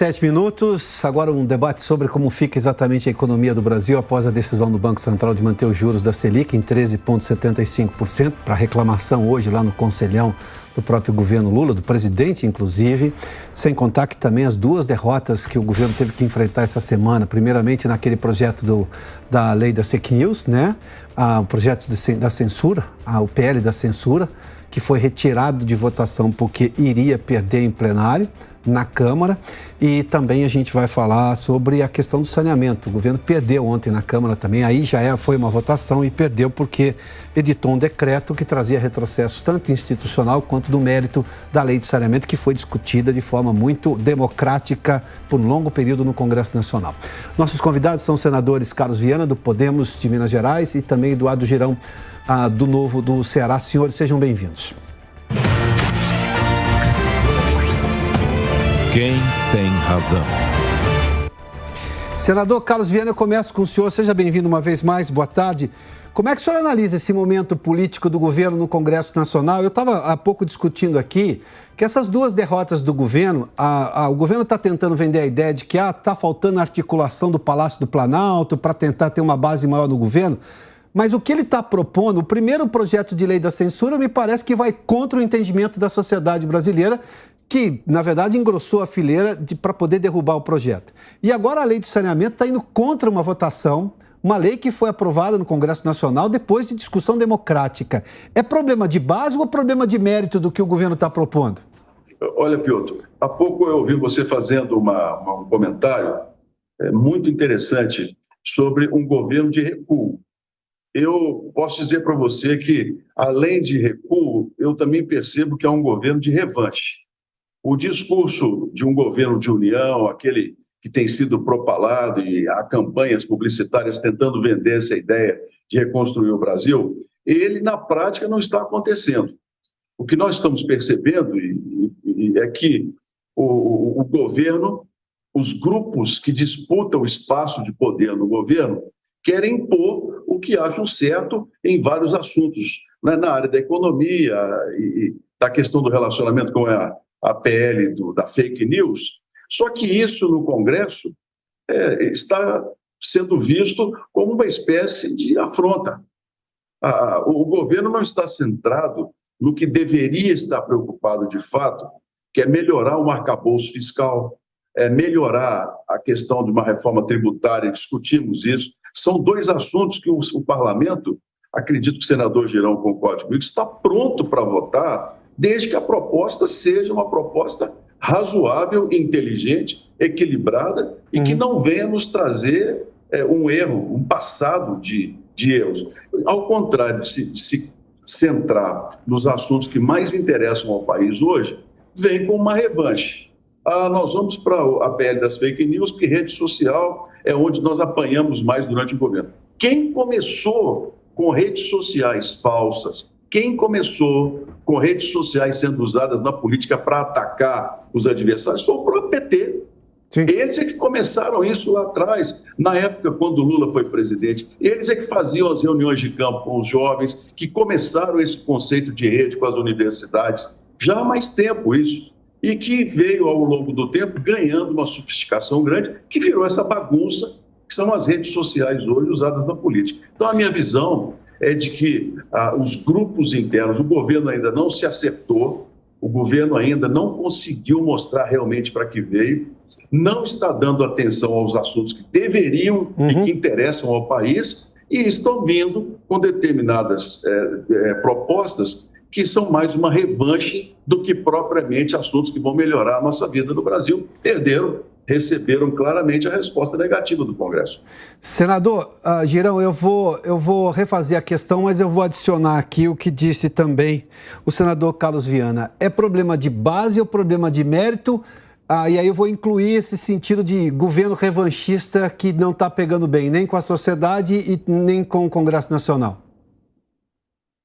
7 minutos, agora um debate sobre como fica exatamente a economia do Brasil após a decisão do Banco Central de manter os juros da Selic em 13,75% para reclamação hoje lá no Conselhão do próprio governo Lula, do presidente inclusive, sem contar que também as duas derrotas que o governo teve que enfrentar essa semana, primeiramente naquele projeto da lei das fake news, né? O projeto da censura, o PL da censura, que foi retirado de votação porque iria perder em plenário na Câmara, e também a gente vai falar sobre a questão do saneamento. O governo perdeu ontem na Câmara também, aí foi uma votação e perdeu porque editou um decreto que trazia retrocesso tanto institucional quanto do mérito da lei de saneamento, que foi discutida de forma muito democrática por um longo período no Congresso Nacional. Nossos convidados são os senadores Carlos Viana, do Podemos de Minas Gerais, e também Eduardo Girão, do Novo do Ceará. Senhores, sejam bem-vindos. Quem tem razão? Senador Carlos Viana, eu começo com o senhor. Seja bem-vindo uma vez mais. Boa tarde. Como é que o senhor analisa esse momento político do governo no Congresso Nacional? Eu estava há pouco discutindo aqui que essas duas derrotas do governo, o governo está tentando vender a ideia de que está faltando articulação do Palácio do Planalto para tentar ter uma base maior no governo. Mas o que ele está propondo, o primeiro projeto de lei da censura, me parece que vai contra o entendimento da sociedade brasileira, que, na verdade, engrossou a fileira para poder derrubar o projeto. E agora a lei do saneamento está indo contra uma votação, uma lei que foi aprovada no Congresso Nacional depois de discussão democrática. É problema de base ou é problema de mérito do que o governo está propondo? Olha, Piotr, há pouco eu ouvi você fazendo um comentário muito interessante sobre um governo de recuo. Eu posso dizer para você que, além de recuo, eu também percebo que é um governo de revanche. O discurso de um governo de união, aquele que tem sido propalado, e há campanhas publicitárias tentando vender essa ideia de reconstruir o Brasil, ele, na prática, não está acontecendo. O que nós estamos percebendo é que o governo, os grupos que disputam o espaço de poder no governo, querem impor o que acham certo em vários assuntos, né? Na área da economia e da questão do relacionamento com a PL da fake news. Só que isso no Congresso está sendo visto como uma espécie de afronta. O governo não está centrado no que deveria estar preocupado de fato, que é melhorar o arcabouço fiscal, melhorar a questão de uma reforma tributária, discutimos isso. São dois assuntos que o parlamento, acredito que o senador Girão concorde comigo, está pronto para votar, desde que a proposta seja uma proposta razoável, inteligente, equilibrada e que não venha nos trazer um erro, um passado de erros. Ao contrário de se centrar nos assuntos que mais interessam ao país hoje, vem com uma revanche. Nós vamos para a PL das fake news, porque rede social é onde nós apanhamos mais durante o governo. Quem começou com redes sociais falsas, quem começou com redes sociais sendo usadas na política para atacar os adversários foi o próprio PT. Sim. Eles é que começaram isso lá atrás, na época quando o Lula foi presidente. Eles é que faziam as reuniões de campo com os jovens, que começaram esse conceito de rede com as universidades. Já há mais tempo isso. E que veio, ao longo do tempo, ganhando uma sofisticação grande, que virou essa bagunça, que são as redes sociais hoje usadas na política. Então, a minha visão é de que os grupos internos, o governo ainda não se acertou, o governo ainda não conseguiu mostrar realmente para que veio, não está dando atenção aos assuntos que deveriam e que interessam ao país, e estão vindo com determinadas propostas que são mais uma revanche do que propriamente assuntos que vão melhorar a nossa vida no Brasil. Receberam claramente a resposta negativa do Congresso. Senador Girão, eu vou refazer a questão, mas eu vou adicionar aqui o que disse também o senador Carlos Viana. É problema de base ou problema de mérito? E aí eu vou incluir esse sentido de governo revanchista que não está pegando bem nem com a sociedade e nem com o Congresso Nacional.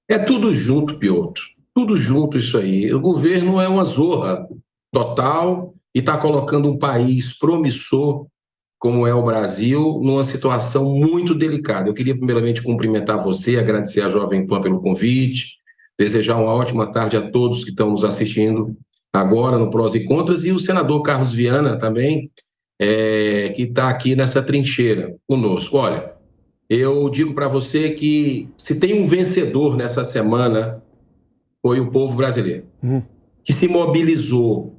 É tudo junto, Piotr. Tudo junto isso aí. O governo é uma zorra total e está colocando um país promissor, como é o Brasil, numa situação muito delicada. Eu queria primeiramente cumprimentar você, agradecer à Jovem Pan pelo convite, desejar uma ótima tarde a todos que estão nos assistindo agora no Prós e Contras, e o senador Carlos Viana também, que está aqui nessa trincheira conosco. Olha, eu digo para você que se tem um vencedor nessa semana, foi o povo brasileiro, que se mobilizou,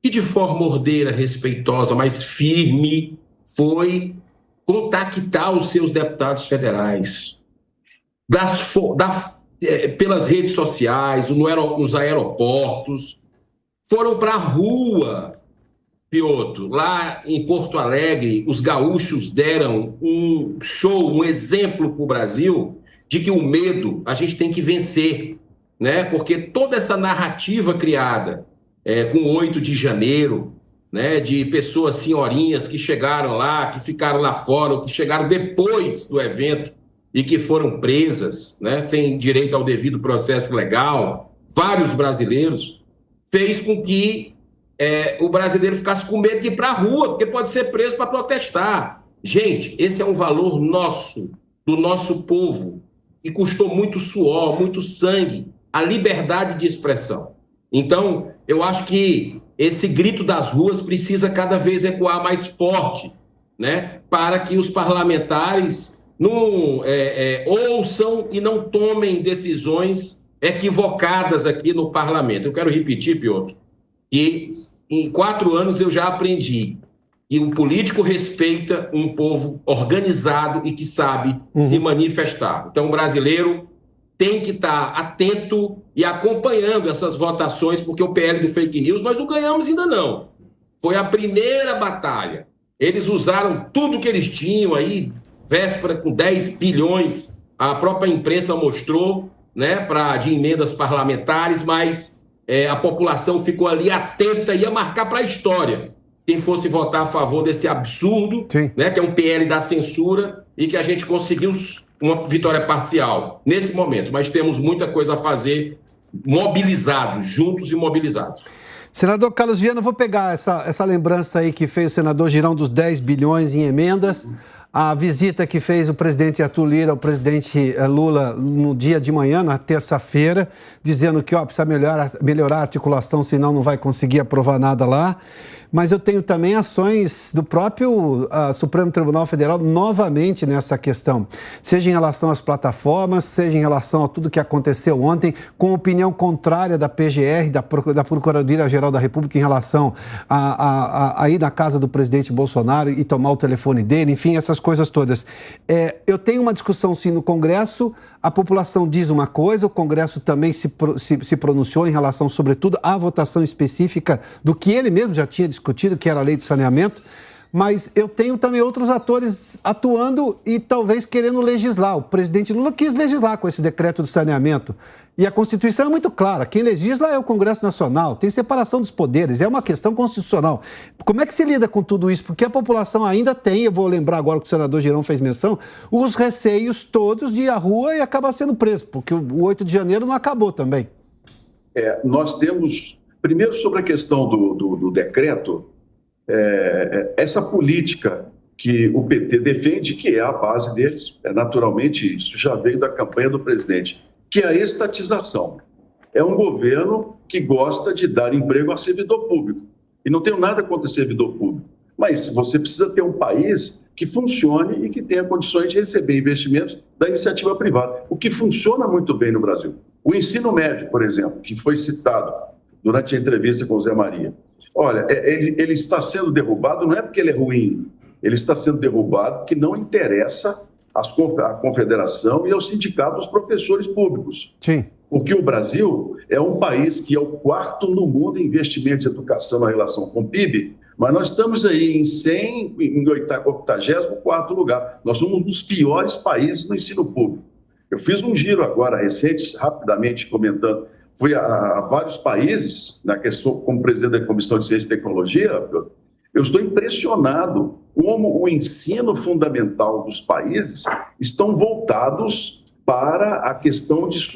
que de forma ordeira, respeitosa, mas firme, foi contactar os seus deputados federais, pelas redes sociais, nos aeroportos, foram para a rua, Piotr. Lá em Porto Alegre, os gaúchos deram um show, um exemplo para o Brasil de que o medo a gente tem que vencer, né? Porque toda essa narrativa criada com o 8 de janeiro, né, de pessoas senhorinhas que chegaram lá, que ficaram lá fora, ou que chegaram depois do evento e que foram presas, né, sem direito ao devido processo legal, vários brasileiros, fez com que o brasileiro ficasse com medo de ir para a rua, porque pode ser preso para protestar. Gente, esse é um valor nosso, do nosso povo, que custou muito suor, muito sangue, a liberdade de expressão. Então, eu acho que esse grito das ruas precisa cada vez ecoar mais forte, né, para que os parlamentares não ouçam e não tomem decisões equivocadas aqui no parlamento. Eu quero repetir, Piotr, que em 4 anos eu já aprendi que o político respeita um povo organizado e que sabe se manifestar. Então, o brasileiro tem que estar atento e acompanhando essas votações, porque o PL do fake news nós não ganhamos ainda não. Foi a primeira batalha. Eles usaram tudo que eles tinham aí, véspera com 10 bilhões, a própria imprensa mostrou, né, de emendas parlamentares, mas a população ficou ali atenta e ia marcar para a história quem fosse votar a favor desse absurdo, né, que é um PL da censura, e que a gente conseguiu uma vitória parcial nesse momento, mas temos muita coisa a fazer mobilizados, juntos e mobilizados. Senador Carlos Viana, eu vou pegar essa lembrança aí que fez o senador Girão dos 10 bilhões em emendas, a visita que fez o presidente Arthur Lira ao presidente Lula no dia de manhã, na terça-feira, dizendo que precisa melhorar a articulação, senão não vai conseguir aprovar nada lá. Mas eu tenho também ações do próprio Supremo Tribunal Federal novamente nessa questão, seja em relação às plataformas, seja em relação a tudo que aconteceu ontem, com opinião contrária da PGR, da Procuradoria-Geral da República, em relação a ir na casa do presidente Bolsonaro e tomar o telefone dele, enfim, essas coisas todas. Eu tenho uma discussão sim no Congresso, a população diz uma coisa, o Congresso também se pronunciou em relação, sobretudo, à votação específica do que ele mesmo já tinha discutido, que era a lei de saneamento, mas eu tenho também outros atores atuando e talvez querendo legislar. O presidente Lula quis legislar com esse decreto de saneamento e a Constituição é muito clara, quem legisla é o Congresso Nacional, tem separação dos poderes, é uma questão constitucional. Como é que se lida com tudo isso? Porque a população ainda tem, eu vou lembrar agora que o senador Girão fez menção, os receios todos de ir à rua e acabar sendo preso, porque o 8 de janeiro não acabou também. Nós temos, primeiro sobre a questão do decreto, essa política que o PT defende, que é a base deles, naturalmente isso já veio da campanha do presidente, que é a estatização. É um governo que gosta de dar emprego a servidor público. E não tenho nada contra servidor público, mas você precisa ter um país que funcione e que tenha condições de receber investimentos da iniciativa privada, o que funciona muito bem no Brasil. O ensino médio, por exemplo, que foi citado durante a entrevista com o Zé Maria. Olha, ele está sendo derrubado, não é porque ele é ruim, ele está sendo derrubado porque não interessa à confederação e ao sindicato dos professores públicos. Sim. Porque o Brasil é um país que é o 4º no mundo em investimento de educação na relação com o PIB, mas nós estamos aí em 84º lugar. Nós somos um dos piores países no ensino público. Eu fiz um giro agora recente, rapidamente comentando, fui a vários países, na questão, como presidente da Comissão de Ciência e Tecnologia, eu estou impressionado como o ensino fundamental dos países estão voltados para a questão dos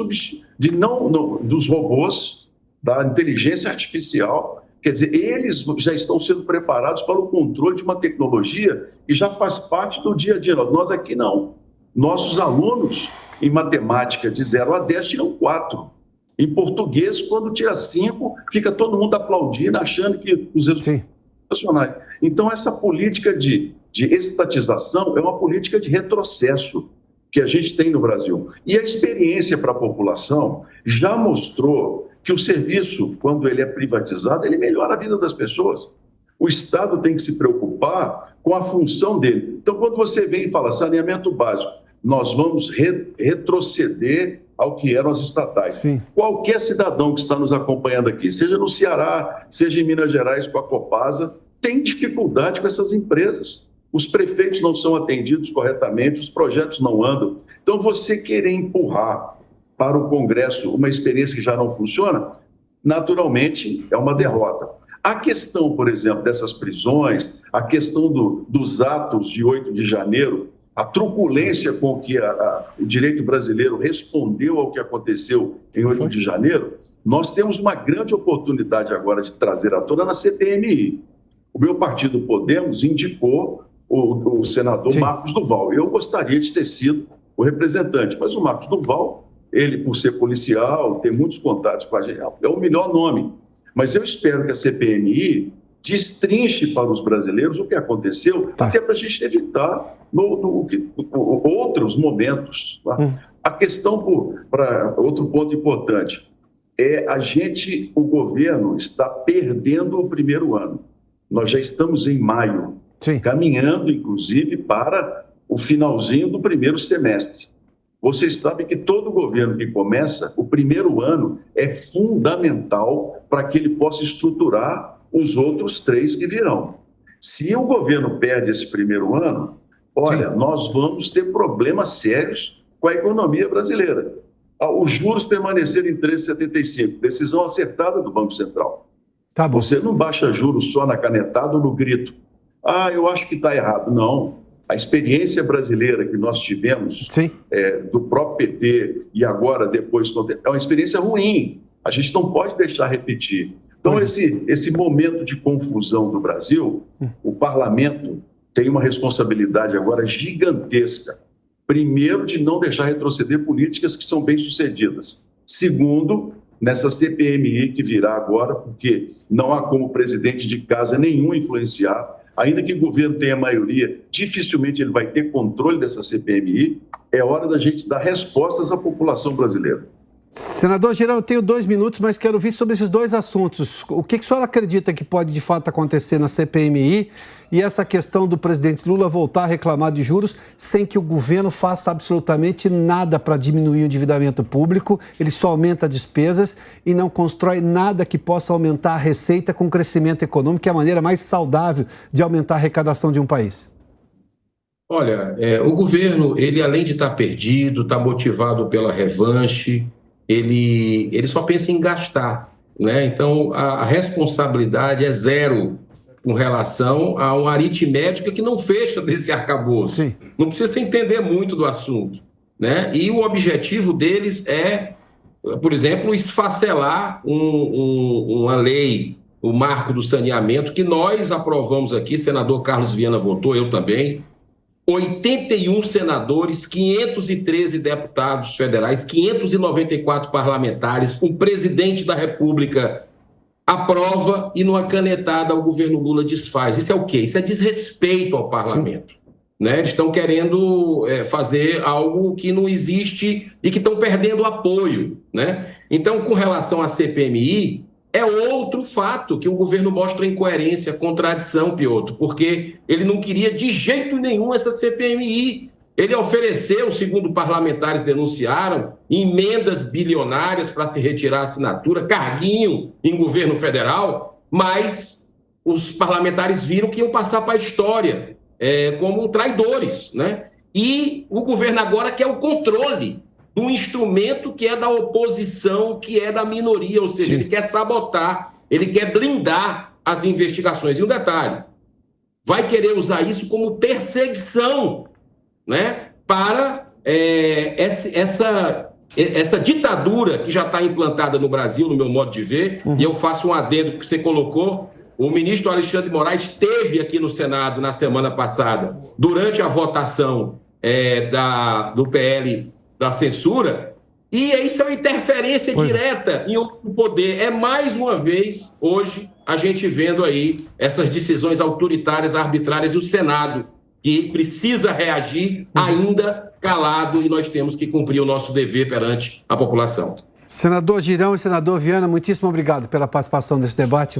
robôs, da inteligência artificial. Quer dizer, eles já estão sendo preparados para o controle de uma tecnologia que já faz parte do dia a dia. Nós aqui não. Nossos alunos em matemática de 0 a 10 tiram 4. Em português, quando tira 5, fica todo mundo aplaudindo, achando que os resultados são nacionais. Então, essa política de estatização é uma política de retrocesso que a gente tem no Brasil. E a experiência para a população já mostrou que o serviço, quando ele é privatizado, ele melhora a vida das pessoas. O Estado tem que se preocupar com a função dele. Então, quando você vem e fala saneamento básico, nós vamos retroceder ao que eram as estatais. Sim. Qualquer cidadão que está nos acompanhando aqui, seja no Ceará, seja em Minas Gerais com a Copasa, tem dificuldade com essas empresas. Os prefeitos não são atendidos corretamente, os projetos não andam. Então, você querer empurrar para o Congresso uma experiência que já não funciona, naturalmente é uma derrota. A questão, por exemplo, dessas prisões, a questão dos atos de 8 de janeiro, a truculência com que o direito brasileiro respondeu ao que aconteceu em 8 de janeiro, nós temos uma grande oportunidade agora de trazer à tona na CPMI. O meu partido Podemos indicou o senador Marcos Duval. Eu gostaria de ter sido o representante, mas o Marcos Duval, ele, por ser policial, tem muitos contatos com a gente, é o melhor nome. Mas eu espero que a CPMI destrinche para os brasileiros o que aconteceu, até para a gente evitar outros momentos. Tá? A questão, para outro ponto importante, é o governo está perdendo o primeiro ano. Nós já estamos em maio, caminhando, inclusive, para o finalzinho do primeiro semestre. Vocês sabem que todo governo que começa, o primeiro ano é fundamental para que ele possa estruturar os outros 3 que virão. Se o governo perde esse primeiro ano, olha, nós vamos ter problemas sérios com a economia brasileira. Os juros permaneceram em 13,75, decisão acertada do Banco Central. Tá bom. Você não baixa juros só na canetada ou no grito. Eu acho que está errado. Não. A experiência brasileira que nós tivemos do próprio PT e agora depois é uma experiência ruim. A gente não pode deixar repetir. Então, esse momento de confusão do Brasil, o parlamento tem uma responsabilidade agora gigantesca. Primeiro, de não deixar retroceder políticas que são bem-sucedidas. Segundo, nessa CPMI que virá agora, porque não há como presidente de casa nenhum influenciar, ainda que o governo tenha maioria, dificilmente ele vai ter controle dessa CPMI, é hora da gente dar respostas à população brasileira. Senador Girão, eu tenho 2 minutos, mas quero ouvir sobre esses 2 assuntos. O que o senhor acredita que pode, de fato, acontecer na CPMI e essa questão do presidente Lula voltar a reclamar de juros sem que o governo faça absolutamente nada para diminuir o endividamento público, ele só aumenta despesas e não constrói nada que possa aumentar a receita com o crescimento econômico, que é a maneira mais saudável de aumentar a arrecadação de um país? Olha, o governo, ele além de estar perdido, está motivado pela revanche, ele só pensa em gastar, né? Então, a responsabilidade é zero com relação a uma aritmética que não fecha desse arcabouço. Sim. Não precisa se entender muito do assunto, né? E o objetivo deles é, por exemplo, esfacelar uma lei, o marco do saneamento, que nós aprovamos aqui, senador Carlos Viana votou, eu também, 81 senadores, 513 deputados federais, 594 parlamentares, um presidente da República aprova e numa canetada o governo Lula desfaz. Isso é o quê? Isso é desrespeito ao parlamento. Né? Eles estão querendo fazer algo que não existe e que estão perdendo apoio. Né? Então, com relação à CPMI, é outro fato que o governo mostra incoerência, contradição, Piotr, porque ele não queria de jeito nenhum essa CPMI. Ele ofereceu, segundo parlamentares denunciaram, emendas bilionárias para se retirar a assinatura, carguinho em governo federal, mas os parlamentares viram que iam passar para a história como traidores, né? E o governo agora quer o controle do instrumento que é da oposição, que é da minoria, ou seja, ele quer sabotar, ele quer blindar as investigações. E um detalhe, vai querer usar isso como perseguição, né, para essa ditadura que já está implantada no Brasil, no meu modo de ver, e eu faço um adendo que você colocou. O ministro Alexandre de Moraes esteve aqui no Senado na semana passada, durante a votação do PL da censura, E isso é uma interferência direta em outro poder. É mais uma vez, hoje, a gente vendo aí essas decisões autoritárias, arbitrárias, e o Senado, que precisa reagir ainda calado, e nós temos que cumprir o nosso dever perante a população. Senador Girão e senador Viana, muitíssimo obrigado pela participação nesse debate.